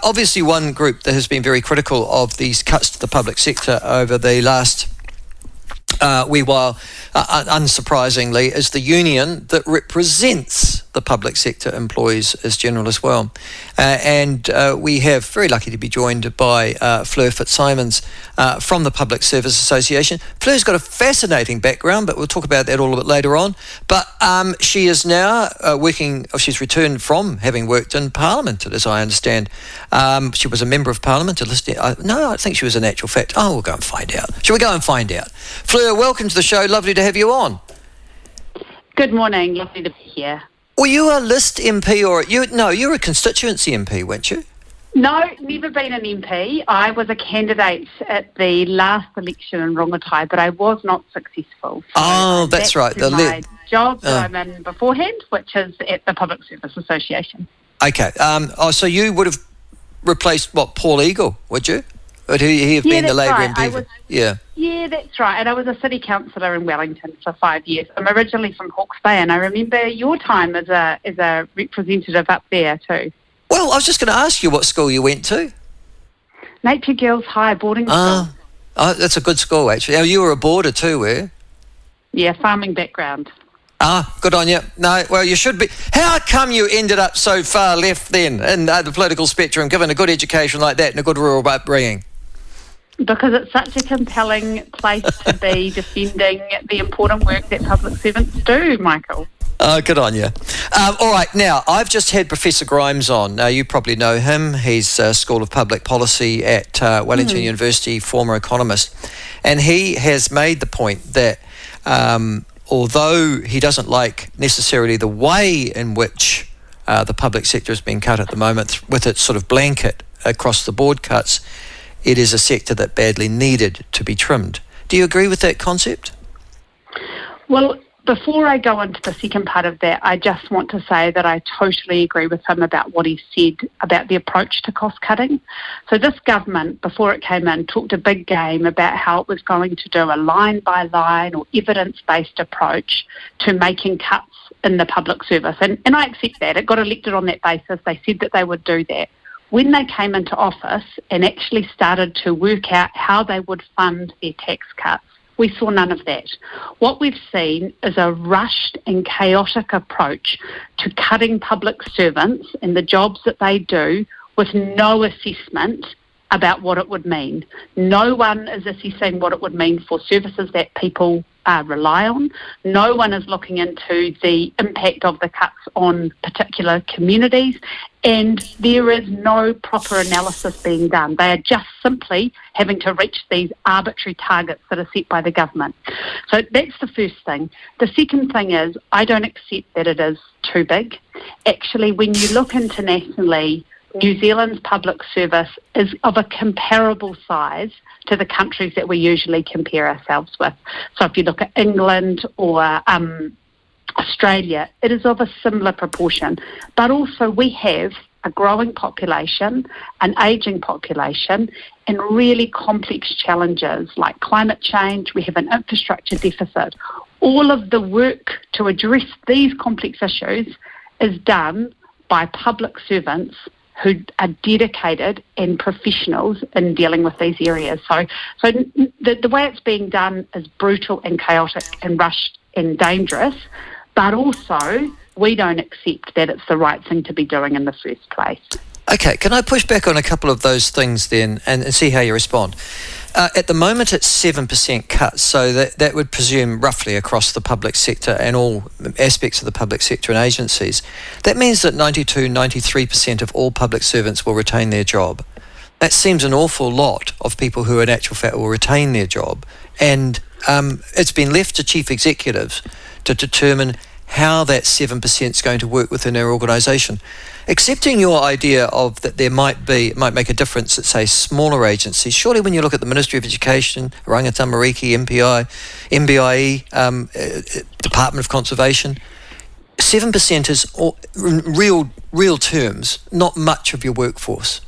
obviously one group that has been very critical of these cuts to the public sector over the last wee while, unsurprisingly, is the union that represents the public sector employees as general as well. And we have very lucky to be joined by Fleur Fitzsimons from the Public Service Association. Fleur's got a fascinating background, but we'll talk about that a little bit later on. But she is now she's returned from having worked in Parliament, as I understand. She was a member of Parliament. I think she was in actual fact. Oh, we'll go and find out. Shall we go and find out? Fleur, welcome to the show. Lovely to have you on. Good morning. Lovely to be here. Were you a list MP you're a constituency MP, weren't you? No, never been an MP. I was a candidate at the last election in Rongotai, but I was not successful. So that's right. My job that I'm in beforehand, which is at the Public Service Association. Okay. So you would have replaced, Paul Eagle, would you? Would he have been the Labour MP? Yeah, that's right. And I was a city councillor in Wellington for 5 years. I'm originally from Hawke's Bay, and I remember your time as a representative up there too. Well, I was just going to ask you what school you went to. Napier Girls High boarding school. Oh, that's a good school, actually. Oh, you were a boarder too, were you? Yeah, farming background. Good on you. No, well, you should be. How come you ended up so far left then in the political spectrum, given a good education like that and a good rural upbringing? Because it's such a compelling place to be defending the important work that public servants do, Michael. Oh, good on you. All right, now, I've just had Professor Grimes on. You probably know him. He's School of Public Policy at Wellington University, former economist. And he has made the point that although he doesn't like necessarily the way in which the public sector is being cut at the moment with its sort of blanket across the board cuts, it is a sector that badly needed to be trimmed. Do you agree with that concept? Well, before I go into the second part of that, I just want to say that I totally agree with him about what he said about the approach to cost cutting. So this government, before it came in, talked a big game about how it was going to do a line-by-line or evidence-based approach to making cuts in the public service. And I accept that. It got elected on that basis. They said that they would do that. When they came into office and actually started to work out how they would fund their tax cuts, we saw none of that. What we've seen is a rushed and chaotic approach to cutting public servants and the jobs that they do with no assessment about what it would mean. No one is assessing what it would mean for services that people rely on. No one is looking into the impact of the cuts on particular communities, and there is no proper analysis being done. They are just simply having to reach these arbitrary targets that are set by the government. So that's the first thing. The second thing is, I don't accept that it is too big. Actually, when you look internationally, New Zealand's public service is of a comparable size to the countries that we usually compare ourselves with. So if you look at England or Australia, it is of a similar proportion. But also we have a growing population, an ageing population, and really complex challenges like climate change. We have an infrastructure deficit. All of the work to address these complex issues is done by public servants who are dedicated and professionals in dealing with these areas. So the way it's being done is brutal and chaotic and rushed and dangerous, but also we don't accept that it's the right thing to be doing in the first place. Okay, can I push back on a couple of those things then and see how you respond? At the moment it's 7% cuts, so that would presume roughly across the public sector and all aspects of the public sector and agencies. That means that 93% of all public servants will retain their job. That seems an awful lot of people who in actual fact will retain their job, and it's been left to chief executives to determine how that 7% is going to work within our organisation. Accepting your idea of that there might make a difference at, say, smaller agencies, surely when you look at the Ministry of Education, Rangatamariki, MBIE, Department of Conservation, 7% is in real terms not much of your workforce.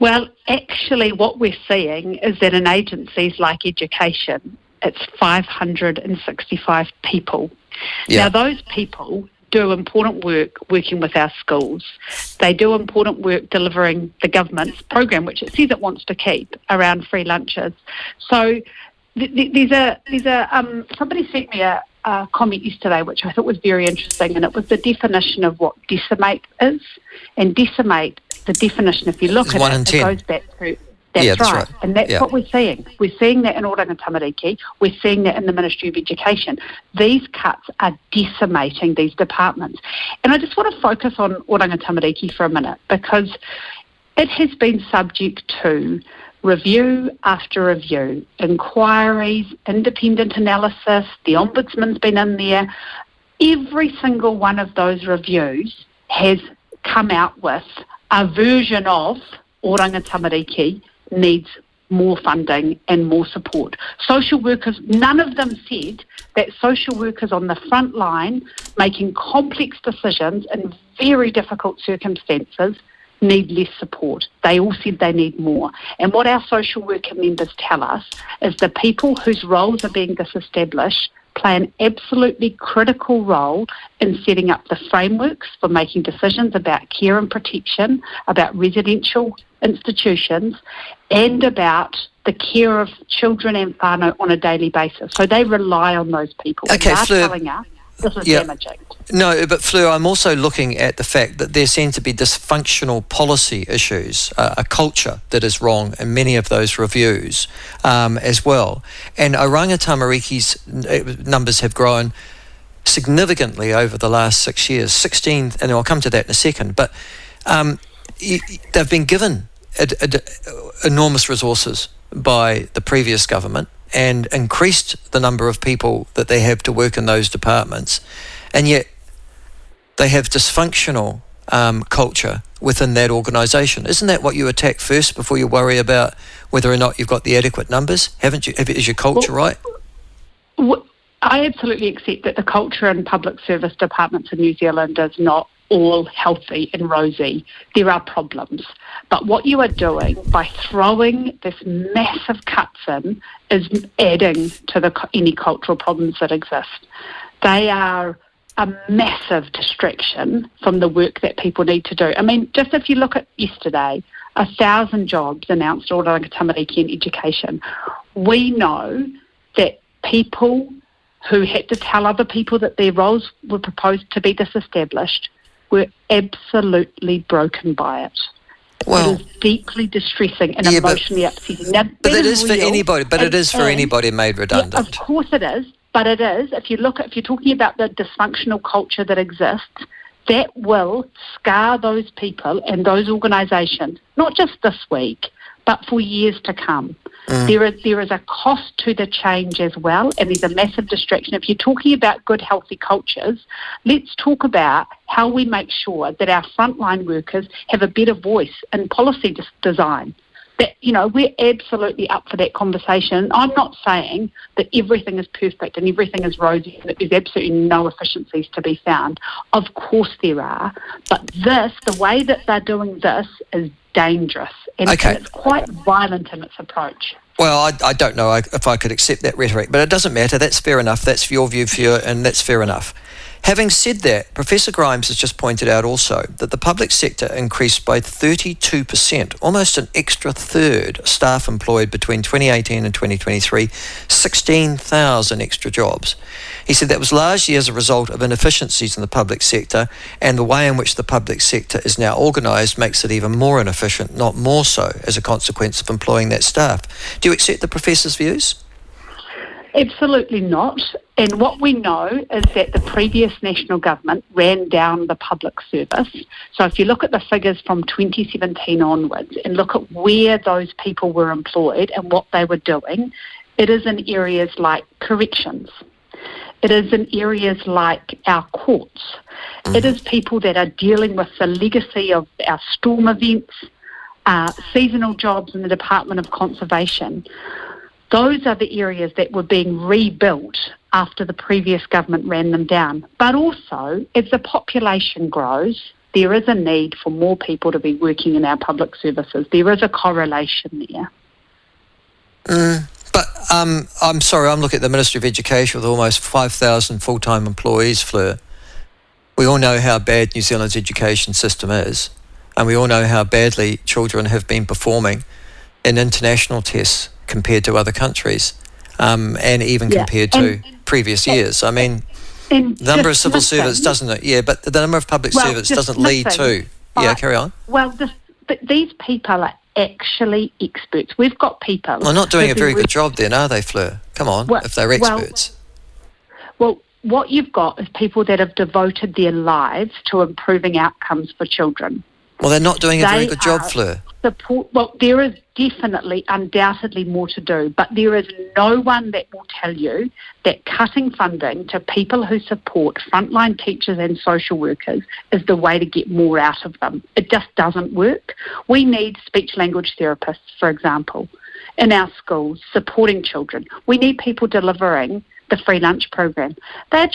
Well, actually what we're seeing is that in agencies like education, it's 565 people. Yeah. Now, those people do important work working with our schools. They do important work delivering the government's program, which it says it wants to keep, around free lunches. So somebody sent me a comment yesterday, which I thought was very interesting, and it was the definition of what decimate is. And decimate, the definition, if you look at it, it goes back to... That's right. And that's what we're seeing. We're seeing that in Oranga Tamariki. We're seeing that in the Ministry of Education. These cuts are decimating these departments. And I just want to focus on Oranga Tamariki for a minute, because it has been subject to review after review, inquiries, independent analysis. The Ombudsman's been in there. Every single one of those reviews has come out with a version of Oranga Tamariki needs more funding and more support. Social workers, none of them said that social workers on the front line making complex decisions in very difficult circumstances need less support. They all said they need more. And what our social worker members tell us is the people whose roles are being disestablished play an absolutely critical role in setting up the frameworks for making decisions about care and protection, about residential institutions, and about the care of children and whānau on a daily basis. So they rely on those people. Okay, and they're Fleur, telling us this is damaging. No, but Fleur, I'm also looking at the fact that there seem to be dysfunctional policy issues, a culture that is wrong in many of those reviews as well. And Oranga Tamariki's numbers have grown significantly over the last 6 years, 16, and I'll come to that in a second, but they've been given enormous resources by the previous government and increased the number of people that they have to work in those departments, and yet they have dysfunctional culture within that organisation. Isn't that what you attack first before you worry about whether or not you've got the adequate numbers? Haven't you? Is your culture right? I absolutely accept that the culture in public service departments in New Zealand is not all healthy and rosy. There are problems. But what you are doing by throwing this massive cuts in is adding to any cultural problems that exist. They are a massive distraction from the work that people need to do. I mean, just if you look at yesterday, 1,000 jobs announced all over Tamariki in education. We know that people who had to tell other people that their roles were proposed to be disestablished were absolutely broken by it. Well, it is deeply distressing and emotionally upsetting. Now, but it is for anybody. But it is for anybody made redundant. Yeah, of course it is. But it is. If you're talking about the dysfunctional culture that exists, that will scar those people and those organisations, not just this week, but for years to come. There is a cost to the change as well, and there's a massive distraction. If you're talking about good, healthy cultures, let's talk about how we make sure that our frontline workers have a better voice in policy design. That, we're absolutely up for that conversation. I'm not saying that everything is perfect and everything is rosy and that there's absolutely no efficiencies to be found. Of course there are. But the way that they're doing this is dangerous. And it's quite violent in its approach. Well, I don't know if I could accept that rhetoric, but it doesn't matter. That's fair enough. That's your view, and that's fair enough. Having said that, Professor Grimes has just pointed out also that the public sector increased by 32%, almost an extra third staff employed between 2018 and 2023, 16,000 extra jobs. He said that was largely as a result of inefficiencies in the public sector, and the way in which the public sector is now organised makes it even more inefficient, not more so, as a consequence of employing that staff. Do you accept the Professor's views? Absolutely not. And what we know is that the previous national government ran down the public service. So if you look at the figures from 2017 onwards and look at where those people were employed and what they were doing, it is in areas like corrections. It is in areas like our courts. It is people that are dealing with the legacy of our storm events, seasonal jobs in the Department of Conservation. Those are the areas that were being rebuilt after the previous government ran them down. But also, as the population grows, there is a need for more people to be working in our public services. There is a correlation there. But I'm sorry, I'm looking at the Ministry of Education with almost 5,000 full-time employees, Fleur. We all know how bad New Zealand's education system is, and we all know how badly children have been performing in international tests compared to other countries, and even compared to previous years. I mean, the number of civil servants doesn't it? Yeah, but the number of public servants doesn't lead to. Yeah, carry on. Well, but these people are actually experts. We've got people. Well, not doing a very good job then, are they, Fleur? Come on, if they're experts. Well, what you've got is people that have devoted their lives to improving outcomes for children. Well, they're not doing a very good job, Fleur. Well, there is definitely, undoubtedly more to do, but there is no one that will tell you that cutting funding to people who support frontline teachers and social workers is the way to get more out of them. It just doesn't work. We need speech-language therapists, for example, in our schools, supporting children. We need people delivering the free lunch program. They're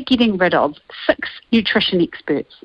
getting rid of 6 nutrition experts.